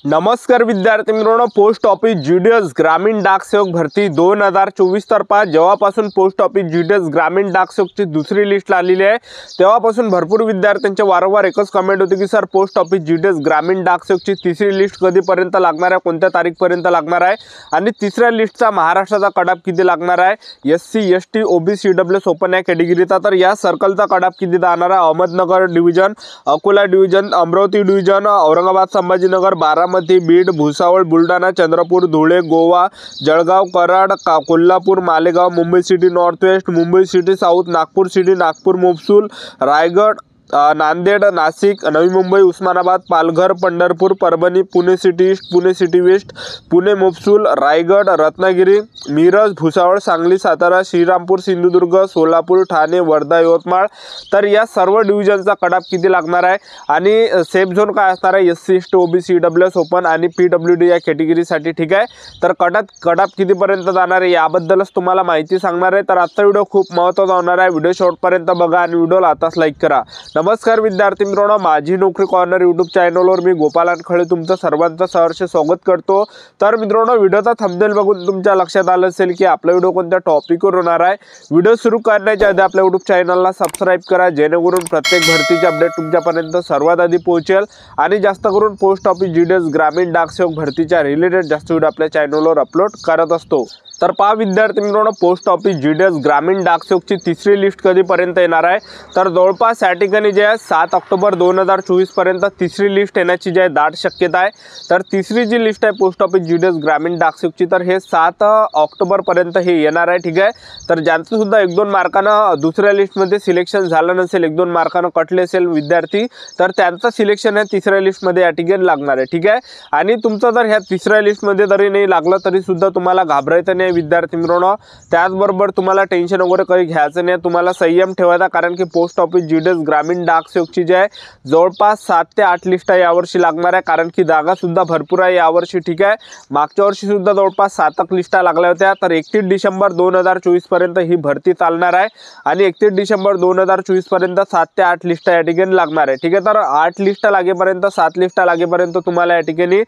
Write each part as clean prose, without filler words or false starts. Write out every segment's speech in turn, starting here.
नमस्कार विद्यार्थी मित्रांनो, पोस्ट ऑफिस जीडीएस ग्रामीण डाक सेवक भरती 2024 तर्फा जेव्हापासून पोस्ट ऑफिस जीडीएस ग्रामीण डाक सेवकची दुसरी लिस्ट आलेली आहे तेव्हापासून भरपूर विद्यार्थ्यांचे वारंवार एकच कमेंट होती की सर पोस्ट ऑफिस जीडीएस ग्रामीण डाक सेवकची तिसरी लिस्ट कधीपर्यंत लागणार आहे, कोणत्या तारीखपर्यंत लागणार आहे आणि तिसऱ्या लिस्टचा महाराष्ट्राचा कडाप किती लागणार आहे, SC ST OBC EWS open या कॅटेगरीचा। तर या सर्कलचा कडाप किती जाणार आहे, Ahmednagar division, Akola division, Amravati division, Aurangabad Sambhajinagar, Baramati, Beed, Bhusawal, Buldhana, Chandrapur, Dhule, Goa, Jalgaon, Karad, Kolhapur, Malegaon, Mumbai city north west, Mumbai city south, Nagpur city, Nagpur Mofussil, Raigad, Nanded, Nashik, Navi Mumbai, Osmanabad, Palghar, Pandharpur, Parbhani, Pune city east, Pune city west, Pune Mofussil, Raigad, Ratnagiri, Miraj, Bhusawal, Sangli, Satara, Shrirampur, Sindhudurg, Solapur, Thane, Wardha, Yavatmal. तर या सर्व डिव्हिजनचा कडाप किती लागणार आहे आणि सेफ झोन काय असणार आहे, SC ST OBC EWS open आणि पीडब्ल्यूडी या कॅटेगरीसाठी। ठीक आहे, तर कडाप कितीपर्यंत जाणार आहे याबद्दलच तुम्हाला माहिती सांगणार आहे। तर आजचा व्हिडिओ खूप महत्त्वाचा होणार आहे, व्हिडिओ शेवटपर्यंत बघा आणि व्हिडिओला आताच लाईक करा। नमस्कार विद्यार्थी मित्रांनो, माझी नोकरी कॉर्नर यूट्यूब चॅनलवर मी गोपाल अनखळे तुमचं सर्वांचं सहर्ष स्वागत करतो। तर मित्रांनो, व्हिडिओचा थंबनेल बघून तुमच्या लक्षात आलं असेल की आपला व्हिडिओ कोणत्या टॉपिकवर होणार आहे। व्हिडिओ सुरू करण्याच्या आधी आपल्या यूट्यूब चॅनलला सबस्क्राइब करा, जेणेकरून प्रत्येक भरतीची अपडेट तुमच्यापर्यंत सर्वात आधी पोहोचेल आणि जास्त करून पोस्ट ऑफिस जीडीएस ग्रामीण डाक सेवक भरतीच्या रिलेटेड जास्त व्हिडिओ आपल्या चॅनलवर अपलोड करत असतो। तर पहा विद्यार्थी मित्रांनो, पोस्ट ऑफिस जीडीएस ग्रामीण डाक सेवकची तिसरी लिस्ट कधीपर्यंत येणार आहे, तर जवळपास या ठिकाणी जे आहे 7 ऑक्टोबर 2024 पर्यंत तिसरी लिस्ट येण्याची जी आहे दाट शक्यता आहे। तर तिसरी जी लिस्ट आहे पोस्ट ऑफिस जीडीएस ग्रामीण डाक सेवकची तर हे 7 ऑक्टोबर पर्यंत हे येणार आहे। ठीक आहे, तर ज्यांचं सुद्धा 1-2 मार्कानं दुसऱ्या लिस्टमध्ये सिलेक्शन झालं नसेल, 1-2 मार्कानं कटले असेल विद्यार्थी, तर त्यांचं सिलेक्शन हे तिसऱ्या लिस्टमध्ये या ठिकाणी लागणार आहे। ठीक आहे, आणि तुमचं जर ह्या तिसऱ्या लिस्टमध्ये जरी नाही लागलं तरी सुद्धा तुम्हाला घाबरायचं नाही विद्यार्थी मित्रांनो। त्याचबरोबर तुम्हाला टेन्शन वगैरे काही घ्यायचं नाही, तुम्हाला संयम ठेवायचा, कारण की पोस्ट ऑफिस जीडीएस ग्रामीण डाक सेवकची जी आहे जवळपास 7 ते 8 लिस्ट यावर्षी लागणार आहे, कारण की जागा सुद्धा भरपूर आहे यावर्षी। ठीक आहे, मागच्या वर्षी सुद्धा जवळपास 7 लिस्टा लागल्या होत्या। तर 31 डिसेंबर 2024 पर्यंत ही भरती चालणार आहे आणि 31 डिसेंबर 2024 पर्यंत 7 ते 8 लिस्टा या ठिकाणी लागणार आहे। ठीक आहे, तर 8 लिस्टा लागेपर्यंत 7 लिस्टा लागेपर्यंत तुम्हाला या ठिकाणी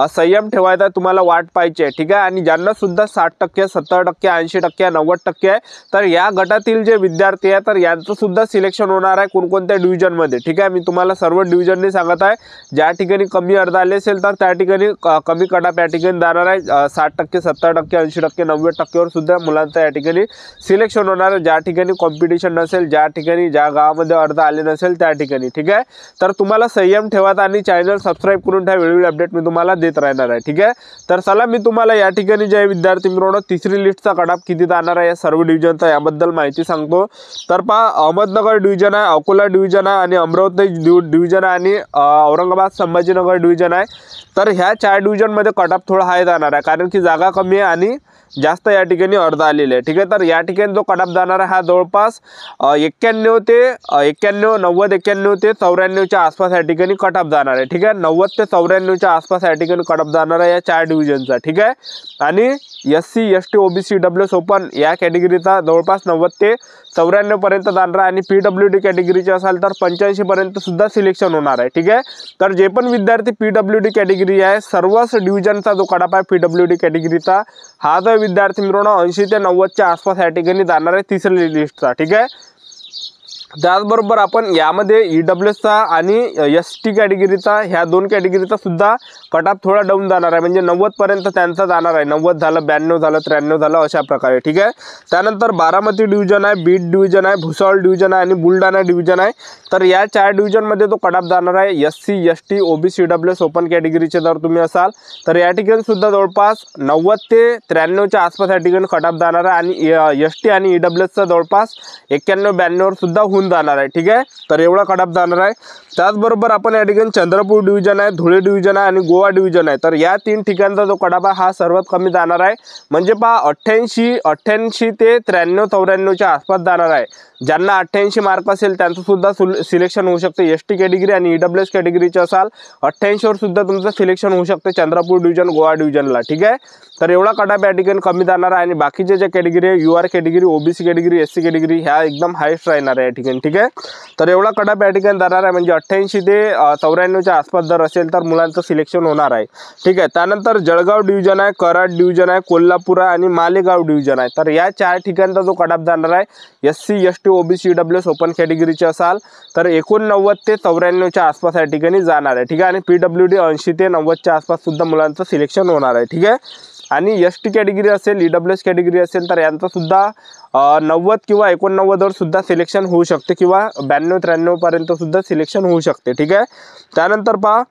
संयम ठेवायचा, तुम्हाला वाट पाहायची आहे। ठीक आहे, आणि ज्यांना सुद्धा 60%, 70%, 80%, 90% आहे, तर या गटातील जे विद्यार्थी आहे तर यांचं सुद्धा सिलेक्शन होणार आहे कोणकोणत्या डिव्हिजनमध्ये। ठीक आहे, मी तुम्हाला सर्व डिव्हिजनने सांगत आहे, ज्या ठिकाणी कमी अर्ज आले असेल तर त्या ठिकाणी कमी कडाप या ठिकाणी जाणार आहे। 60%, 70%, 80%, 90% वर सुद्धा मुलांचं या ठिकाणी सिलेक्शन होणार आहे, ज्या ठिकाणी कॉम्पिटिशन नसेल, ज्या ठिकाणी ज्या गावामध्ये अर्ज आले नसेल त्या ठिकाणी। ठीक आहे, तर तुम्हाला संयम ठेवायचा आणि चॅनल सबस्क्राईब करून ठेवा, वेळोवेळी अपडेट मी तुम्हाला देत राहणार आहे। ठीक आहे, तर चला मी तुम्हाला या ठिकाणी जे विद्यार्थी मित्रांनो तिसरी लिस्टचा कडाप किती जाणार आहे या सर्व डिव्हिजनचा याबद्दल माहिती सांगतो। तर पहा, अहमदनगर डिव्हिजन आहे, अकोला डिव्हिजन आहे आणि अमरावती डिव्हिजन आहे आणि औरंगाबाद संभाजीनगर डिव्हिजन आहे। तर ह्या 4 डिव्हिजनमध्ये कडाप थोडा हाय जाणार आहे, कारण की जागा कमी आहे आणि जास्त या ठिकाणी अर्ज आलेले आहे। ठीक आहे, तर या ठिकाणी जो कडाप जाणार आहे हा जवळपास 91 ते 91, 90, 91 ते 94च्या आसपास या ठिकाणी कडाप जाणार आहे। ठीक आहे, 90 ते 94च्या आसपास या ठिकाणी कडाप जाणार आहे या 4 डिव्हिजनचा। ठीक आहे, आणि SC ST OBC EWS open या कॅटेगरीचा जवळपास 90 ते 94 पर्यंत जाणार आहे आणि पीडब्ल्यूडी कॅटेगरीचे असाल तर 85 पर्यंत सुद्धा सिलेक्शन होणार आहे। ठीक आहे, तर जे पण विद्यार्थी पीडब्ल्यूडी कॅटेगरी आहे सर्वच डिव्हिजनचा जो कडाप आहे पीडब्ल्यूडी कॅटेगरीचा हा जो विद्यार्थी मित्रांनो 80 ते 90च्या आसपास या ठिकाणी जाणार आहे तिसऱ्या लिस्टचा। ठीक आहे, त्याचबरोबर आपण यामध्ये ईडब्ल्यूएसचा आणि एसटी कॅटेगरीचा ह्या 2 कॅटेगरीचा सुद्धा कटाप थोडा डाऊन जाणार आहे, म्हणजे 90 पर्यंत त्यांचा जाणार आहे। 90 झालं, 92 झालं, 93 झालं अशा प्रकारे। ठीक आहे, त्यानंतर बारामती डिव्हिजन आहे, बीड डिव्हिजन आहे, भुसावळ डिव्हिजन आहे आणि बुलढाणा डिव्हिजन आहे। तर या 4 डिव्हिजनमध्ये तो कटाप जाणार आहे SC ST OBC EWS open कॅटेगरीचे जर तुम्ही असाल तर या ठिकाणी सुद्धा जवळपास 90 ते 93च्या आसपास या ठिकाणी कटाप जाणार आहे आणि एसटी आणि ईडब्ल्यूएसचा जवळपास 91-92 सुद्धा होऊन जाणार आहे। ठीक आहे, तर एवढा कडाप जाणार आहे। त्याचबरोबर आपण या ठिकाणी चंद्रपूर डिव्हिजन आहे, धुळे डिव्हिजन आहे आणि गोवा डिव्हिजन आहे। तर या 3 ठिकाणचा जो कडाप आहे हा सर्वात कमी जाणार आहे, म्हणजे पहा 88 ते 93-94च्या आसपास जाणार आहे। ज्यांना 88 मार्क असेल त्यांचं सुद्धा सिलेक्शन होऊ शकते एसटी कॅटेगरी आणि ईडब्ल्यूएस कॅटेगरीचे असाल 88 वर सुद्धा तुमचं सिलेक्शन होऊ शकते चंद्रपूर डिव्हिजन, गोवा डिव्हिजनला। ठीक आहे, तर एवढा कटाप या ठिकाणी कमी जाणार आहे आणि बाकीचे जे कॅटेगरी आहे UR category, OBC category, SC category ह्या एकदम हायेस्ट राहणार आहे या ठिकाणी, ठीक आहे। तर एवढा कटाप या ठिकाणी जाणार आहे म्हणजे 88 ते 94च्या आसपास जर असेल तर मुलांचं सिलेक्शन होणार आहे, ठीक आहे। त्यानंतर जळगाव डिव्हिजन आहे, कराड डिव्हिजन आहे, कोल्हापूर आहे आणि मालेगाव डिव्हिजन आहे। तर या 4 ठिकाणचा जो कटाप जाणार आहे SC ST OBC EWS open कॅटेगरीचे असाल तर 89 ते 94च्या आसपास या ठिकाणी जाणार आहे, ठीक आहे। आणि PWD 80 ते 90च्या आसपास सुद्धा मुलांचं सिलेक्शन होणार आहे, ठीक आहे। आणि ST कॅटेगरी असेल, EWS कॅटेगरी असेल तर यांचं सुद्धा 90 किंवा 89 वर सुद्धा सिलेक्शन होऊ शकते किंवा 92-93 पर्यंत सुद्धा सिलेक्शन होऊ शकते, ठीक आहे। त्यानंतर पहा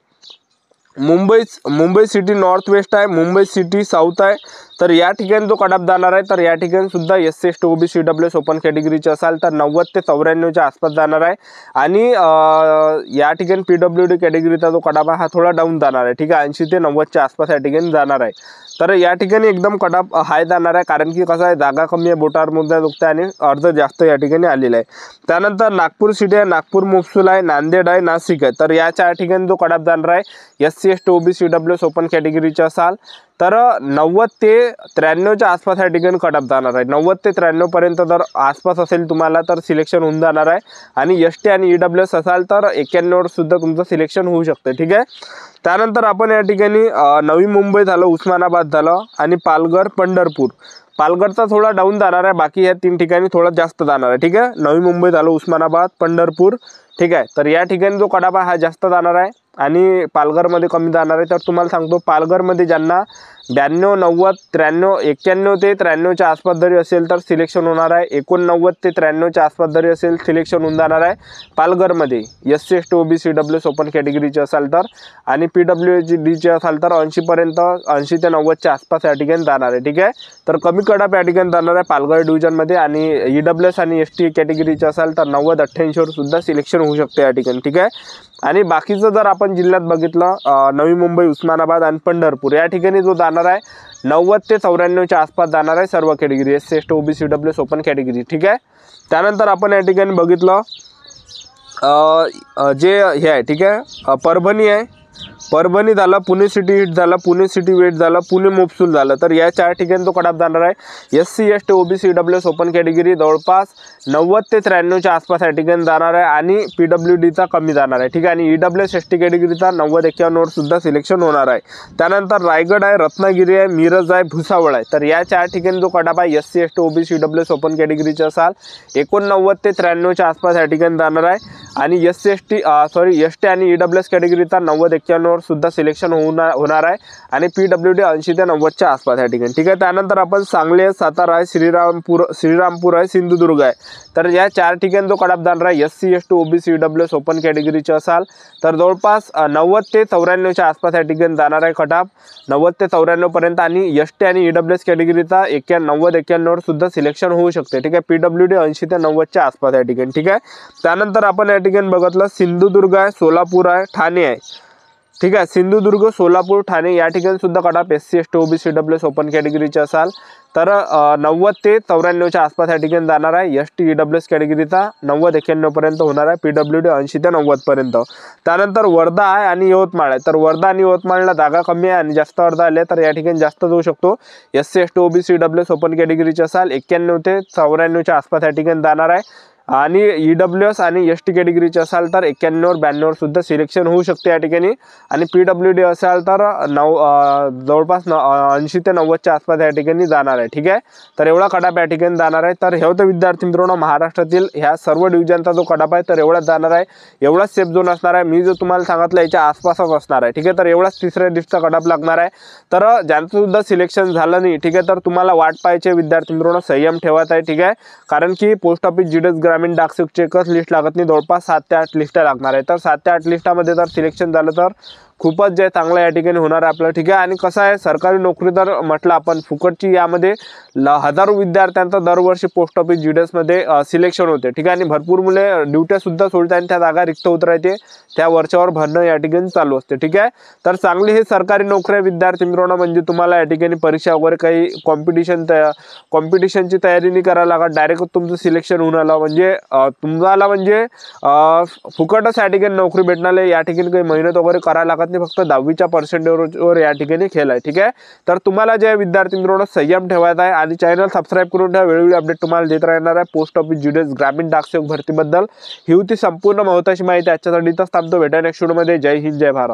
मुंबई सिटी नॉर्थ वेस्ट आहे, मुंबई सिटी साऊथ आहे। तर या ठिकाणी जो कटाप जाणार आहे तर या ठिकाणी सुद्धा SC ST OBC EWS open कॅटेगरीचे असाल तर 90 ते 94च्या आसपास जाणार आहे। आणि या ठिकाणी PWD कॅटेगरीचा जो कटाप आहे हा थोडा डाऊन जाणार आहे, ठीक आहे। 80 ते 90च्या आसपास या ठिकाणी जाणार आहे। तर या ठिकाणी एकदम कटाप हाय जाणार आहे कारण की कसं आहे जागा कमी आहे, बोटावर मुद्दा दुखते आणि अर्ज जास्त या ठिकाणी आलेला आहे। त्यानंतर नागपूर सिटी आहे, नागपूर मुफसूल आहे, नांदेड आहे, नाशिक आहे। तर या 4 ठिकाणी जो कटाप जाणार आहे SC ST OBC EWS open कॅटेगरीचे असाल तर 90 ते 93च्या आसपास या ठिकाणी कटाप जाणार आहे। 90 ते 93 पर्यंत जर आसपास असेल तुम्हाला तर सिलेक्शन होऊन जाणार आहे। आणि ST आणि EWS असाल तर 91 वर सुद्धा तुमचं सिलेक्शन होऊ शकते, ठीक आहे। त्यानंतर आपण या ठिकाणी नवी मुंबई झालं, उस्मानाबाद झालं आणि पालघर, पंढरपूर। पालघरचा थोडा डाऊन जाणार आहे, बाकी या 3 ठिकाणी थोडा जास्त जाणार आहे, ठीक आहे। नवी मुंबई झालं, उस्मानाबाद, पंढरपूर, ठीक आहे। तर या ठिकाणी जो कटाप आहे हा जास्त जाणार आहे आणि पालघरमध्ये कमी जाणार आहे। तर तुम्हाला सांगतो पालघरमध्ये ज्यांना 92, 90, 93, 91 ते 93च्या आसपास जरी असेल तर सिलेक्शन होणार आहे। 89 ते 93च्या आसपास जरी असेल सिलेक्शन होऊन जाणार आहे पालघरमध्ये SC ST OBC EWS open कॅटेगरीचे असाल तर। आणि PWDचे असाल तर 80 पर्यंत 80 ते 90च्या आसपास या ठिकाणी जाणार आहे, ठीक आहे। तर कमी कटाप या ठिकाणी जाणार आहे पालघर डिव्हिजनमध्ये। आणि EWS आणि ST कॅटेगरीचे असाल तर 90-88 वर सुद्धा सिलेक्शन होऊ शकते या ठिकाणी, ठीक आहे। आणि बाकीचं जर आपण जिल्ह्यात बघितलं नवी मुंबई, उस्मानाबाद आणि पंढरपूर या ठिकाणी जो जाणार आहे 90 ते 94च्या आसपास जाणार आहे सर्व category SC ST OBC EWS open category, ठीक आहे। त्यानंतर आपण या ठिकाणी बघितलं जे हे आहे, ठीक आहे, परभणी आहे, परभणी झालं, पुणे सिटी ईस्ट झालं, पुणे सिटी वेस्ट झालं, पुणे मुफसूल झालं। तर या 4 ठिकाणी जो कटाप जाणार आहे SC ST OBC EWS open category जवळपास 90 ते 93च्या आसपास या ठिकाणी जाणार आहे आणि PWDचा कमी जाणार आहे, ठीक आहे। आणि EWS ST कॅटेगरीचा 90-91 वर सुद्धा सिलेक्शन होणार आहे। त्यानंतर रायगड आहे, रत्नागिरी आहे, मिरज आहे, भुसावळ आहे। तर या 4 ठिकाणी जो कटाप आहे SC ST OBC EWS open कॅटेगरीचे असाल 89 ते 93च्या आसपास या ठिकाणी जाणार आहे। आणि ST आणि EWS कॅटेगरीचा 90-91 वर सुद्धा सिलेक्शन होणार आहे आणि PWD 80 ते 90च्या आसपास या ठिकाणी, ठीक आहे। त्यानंतर आपण सांगली आहे, सातारा आहे, श्रीरामपूर आहे, सिंधुदुर्ग आहे। तर या 4 ठिकाणी जो कटाप जाणार आहे SC ST OBC EWS open कॅटेगरीचे असाल तर जवळपास 90 ते 94च्या आसपास या ठिकाणी जाणार आहे कटाप, 90 ते 94 पर्यंत। आणि ST आणि EWS कॅटेगरीचा 90-91 वर सुद्धा सिलेक्शन होऊ शकते, ठीक आहे। PWD 80 ते 90च्या आसपास या ठिकाणी, ठीक आहे। त्यानंतर आपण या ठिकाणी बघितलं सिंधुदुर्ग आहे, सोलापूर आहे, ठाणे आहे, ठीक आहे। सिंधुदुर्ग, सोलापूर, ठाणे या ठिकाणी सुद्धा कटाप SC ST OBC EWS open कॅटेगरीचे असाल तर 90 ते 94च्या आसपास या ठिकाणी जाणार आहे। ST EWS कॅटेगरीचा 90-91 पर्यंत होणार आहे, PWD 80 ते 90 पर्यंत। त्यानंतर वर्धा आहे आणि यवतमाळ आहे। तर वर्धा आणि यवतमाळला जागा कमी आहे आणि जास्त अर्ज आले तर या ठिकाणी जास्त जाऊ शकतो। SC ST OBC EWS open कॅटेगरीचे असाल 91 ते 94च्या आसपास या ठिकाणी जाणार आहे। आणि EWS आणि ST कॅटेगरीचे असाल तर 91-92 सुद्धा सिलेक्शन होऊ शकते या ठिकाणी। आणि PWD असाल तर जवळपास 80 ते 90च्या आसपास या ठिकाणी जाणार आहे, ठीक आहे। तर एवढा कटाप या ठिकाणी जाणार आहे। तर हे होतं विद्यार्थी मित्रांनो महाराष्ट्रातील ह्या सर्व डिव्हिजनचा जो कटाप आहे तर एवढाच जाणार आहे, एवढाच सेफ झोन असणार आहे। मी जो तुम्हाला सांगितलं याच्या आसपासच असणार आहे, ठीक आहे। तर एवढाच तिसऱ्या लिस्टचा कटाप लागणार आहे। तर ज्यांचं सुद्धा सिलेक्शन झालं नाही, ठीक आहे, तर तुम्हाला वाट पाहायचे विद्यार्थी मित्रांनो, संयम ठेवायचा आहे, ठीक आहे। कारण की पोस्ट ऑफिस GDS ग्रामीण डाकसेवकची एकच लिस्ट लागत नाही, जवळपास 7 ते 8 लिस्ट लागणार आहे। तर 7 ते 8 लिस्टामध्ये जर सिलेक्शन झालं तर खूपच जे चांगलं या ठिकाणी होणार आहे आपलं, ठीक आहे। आणि कसं आहे सरकारी नोकरी तर म्हटलं आपण फुकटची, यामध्ये हजारो विद्यार्थ्यांचं दरवर्षी पोस्ट ऑफिस GDS मध्ये सिलेक्शन होते, ठीक आहे। आणि भरपूर मुले ड्युट्या सुद्धा सोडतात आणि त्या जागा रिक्त होत राहते, त्या वरच्यावर भरणं या ठिकाणी चालू असते, ठीक आहे। तर चांगली हे सरकारी नोकरी विद्यार्थी मित्रांनो, म्हणजे तुम्हाला या ठिकाणी परीक्षा वगैरे काही कॉम्पिटिशनची तयारी नाही करायला लागत, डायरेक्ट तुमचं सिलेक्शन होऊन आलं म्हणजे तुम्हाला म्हणजे फुकटच या ठिकाणी नोकरी भेटणार आहे। या ठिकाणी काही मेहनत वगैरे करायला लागत विद्यार्थ्यांनी फक्त 10वीच्या पर्सेंटेजवर या ठिकाणी केलं आहे. ठीक आहे, तर तुम्हाला जे विद्यार्थी मित्रांनो संयम ठेवायचा आहे आणि चॅनल सबस्क्राईब करून ठेवा. वेळोवेळी अपडेट तुम्हाला देत राहणार आहे पोस्ट ऑफिस GDS ग्रामीण डाकसेवक भरतीबद्दल. ही होती संपूर्ण महत्त्वाची माहिती. आजच्यासाठी इथंच थांबतो. भेटा नेक्स्ट व्हिडिओमध्ये. जय हिंद, जय भारत.